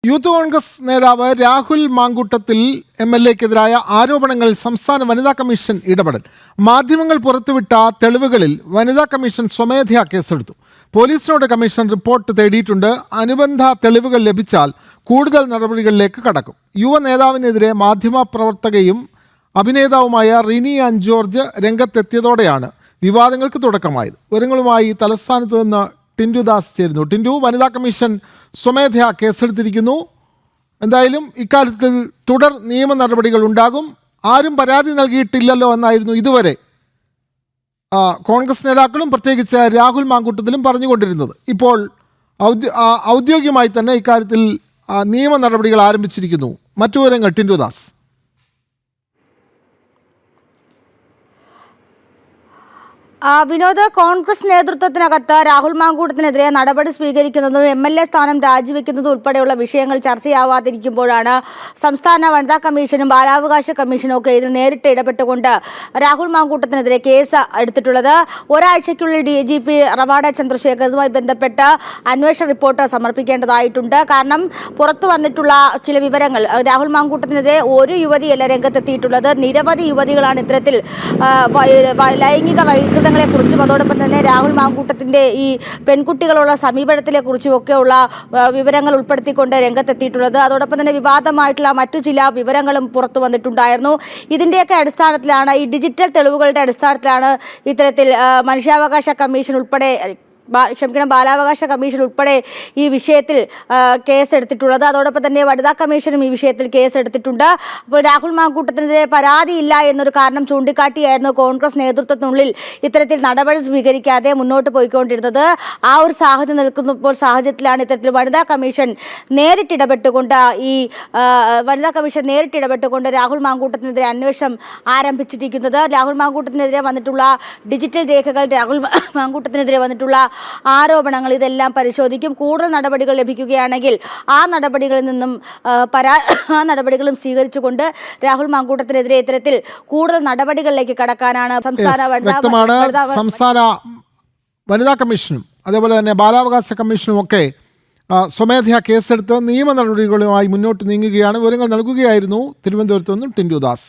Youth Congress നേതാവ് രാഹുൽ മാങ്കൂട്ടത്തിൽ MLA-ക്കെതിരായ ആരോപണങ്ങൾ സംസ്ഥാന വനിതാ കമ്മീഷൻ ഇടപെടൽ. മാധ്യമങ്ങൾ പുറത്തുവിട്ട തെളിവുകളിൽ വനിതാ കമ്മീഷൻ സ്വമേധയാ കേസെടുത്തു. പോലീസിനോട് കമ്മീഷൻ റിപ്പോർട്ട് തേടിയിട്ടുണ്ട്. അനുബന്ധ തെളിവുകൾ ലഭിച്ചാൽ കൂടുതൽ നടപടികളിലേക്ക് കടക്കും. യുവ നേതാവിനെതിരെ മാധ്യമപ്രവർത്തകയും അഭിനേതാവുമായ റിനി ആൻ ജോർജ് രംഗത്തെത്തിയതോടെയാണ് വിവാദങ്ങൾക്ക് തുടക്കമായത്. വിവരങ്ങളുമായി തലസ്ഥാനത്ത് നിന്ന് ടിൻഡു ദാസ് ചേരുന്നു. ടിൻഡു, വനിതാ കമ്മീഷൻ സ്വമേധയാ കേസെടുത്തിരിക്കുന്നു. എന്തായാലും ഇക്കാര്യത്തിൽ തുടർ നിയമ നടപടികൾ ഉണ്ടാകും. ആരും പരാതി നൽകിയിട്ടില്ലല്ലോ എന്നായിരുന്നു ഇതുവരെ കോൺഗ്രസ് നേതാക്കളും പ്രത്യേകിച്ച് രാഹുൽ മാങ്കൂട്ടത്തിലും പറഞ്ഞുകൊണ്ടിരുന്നത്. ഇപ്പോൾ ഔദ്യോഗികമായി തന്നെ ഇക്കാര്യത്തിൽ നിയമ നടപടികൾ ആരംഭിച്ചിരിക്കുന്നു. മറ്റു വിവരങ്ങൾ ടിൻഡു ദാസ്. വിനോദ്, കോൺഗ്രസ് നേതൃത്വത്തിനകത്ത് രാഹുൽ മാങ്കൂട്ടത്തിനെതിരെ നടപടി സ്വീകരിക്കുന്നതും MLA സ്ഥാനം രാജിവെക്കുന്നതും ഉൾപ്പെടെയുള്ള വിഷയങ്ങൾ ചർച്ചയാവാതിരിക്കുമ്പോഴാണ് സംസ്ഥാന വനിതാ കമ്മീഷനും ബാലാവകാശ കമ്മീഷനും ഒക്കെ ഇതിൽ നേരിട്ട് ഇടപെട്ടുകൊണ്ട് രാഹുൽ മാങ്കൂട്ടത്തിനെതിരെ കേസ് എടുത്തിട്ടുള്ളത്. ഒരാഴ്ചയ്ക്കുള്ളിൽ DGP റവാഡ ചന്ദ്രശേഖർ ഇതുമായി ബന്ധപ്പെട്ട് അന്വേഷണ റിപ്പോർട്ട് സമർപ്പിക്കേണ്ടതായിട്ടുണ്ട്. കാരണം പുറത്തു വന്നിട്ടുള്ള ചില വിവരങ്ങൾ, രാഹുൽ മാങ്കൂട്ടത്തിനെതിരെ ഒരു യുവതിയല്ല രംഗത്തെത്തിയിട്ടുള്ളത്, നിരവധി യുവതികളാണ് ഇത്തരത്തിൽ ലൈംഗിക വൈകൃതങ്ങളെ കുറിച്ചും അതോടൊപ്പം തന്നെ രാഹുൽ മാങ്കൂട്ടത്തിൻ്റെ ഈ പെൺകുട്ടികളുള്ള സമീപനത്തിലെ കുറിച്ചുമൊക്കെയുള്ള വിവരങ്ങൾ ഉൾപ്പെടുത്തിക്കൊണ്ട് രംഗത്തെത്തിയിട്ടുള്ളത്. അതോടൊപ്പം തന്നെ വിവാദമായിട്ടുള്ള മറ്റു ചില വിവരങ്ങളും പുറത്തു വന്നിട്ടുണ്ടായിരുന്നു. ഇതിൻ്റെയൊക്കെ അടിസ്ഥാനത്തിലാണ്, ഈ ഡിജിറ്റൽ തെളിവുകളുടെ അടിസ്ഥാനത്തിലാണ് ഇത്തരത്തിൽ മനുഷ്യാവകാശ കമ്മീഷൻ ഉൾപ്പെടെ ബാലാവകാശ കമ്മീഷൻ ഉൾപ്പെടെ ഈ വിഷയത്തിൽ കേസെടുത്തിട്ടുള്ളത്. അതോടൊപ്പം തന്നെ വനിതാ കമ്മീഷനും ഈ വിഷയത്തിൽ കേസെടുത്തിട്ടുണ്ട്. അപ്പോൾ രാഹുൽ മാങ്കൂട്ടത്തിനെതിരെ പരാതിയില്ല എന്നൊരു കാരണം ചൂണ്ടിക്കാട്ടിയായിരുന്നു കോൺഗ്രസ് നേതൃത്വത്തിനുള്ളിൽ ഇത്തരത്തിൽ നടപടി സ്വീകരിക്കാതെ മുന്നോട്ട് പോയിക്കൊണ്ടിരുന്നത്. ആ ഒരു സാഹചര്യം നിൽക്കുന്നപ്പോൾ സാഹചര്യത്തിലാണ് ഇത്തരത്തിൽ വനിതാ കമ്മീഷൻ നേരിട്ടിടപെട്ടുകൊണ്ട് രാഹുൽ മാങ്കൂട്ടത്തിനെതിരെ അന്വേഷണം ആരംഭിച്ചിരിക്കുന്നത്. രാഹുൽ മാങ്കൂട്ടത്തിനെതിരെ വന്നിട്ടുള്ള ഡിജിറ്റൽ രേഖകൾ, രാഹുൽ മാങ്കൂട്ടത്തിനെതിരെ വന്നിട്ടുള്ള ആരോപണങ്ങൾ, ഇതെല്ലാം പരിശോധിക്കും. കൂടുതൽ നടപടികൾ ലഭിക്കുകയാണെങ്കിൽ ആ നടപടികളും സ്വീകരിച്ചുകൊണ്ട് രാഹുൽ മാങ്കൂട്ടത്തിനെതിരെ ഇത്തരത്തിൽ കൂടുതൽ നടപടികളിലേക്ക് കടക്കാനാണ് സംസ്ഥാന വനിതാ കമ്മീഷനും അതേപോലെ തന്നെ ബാലാവകാശ കമ്മീഷനും ഒക്കെ സ്വമേധയാ കേസെടുത്ത് നിയമ നടപടികളുമായി മുന്നോട്ട് നീങ്ങുകയാണ്. വിവരങ്ങൾ നൽകുകയായിരുന്നു തിരുവനന്തപുരത്ത് നിന്നും ടിൻഡു ദാസ്.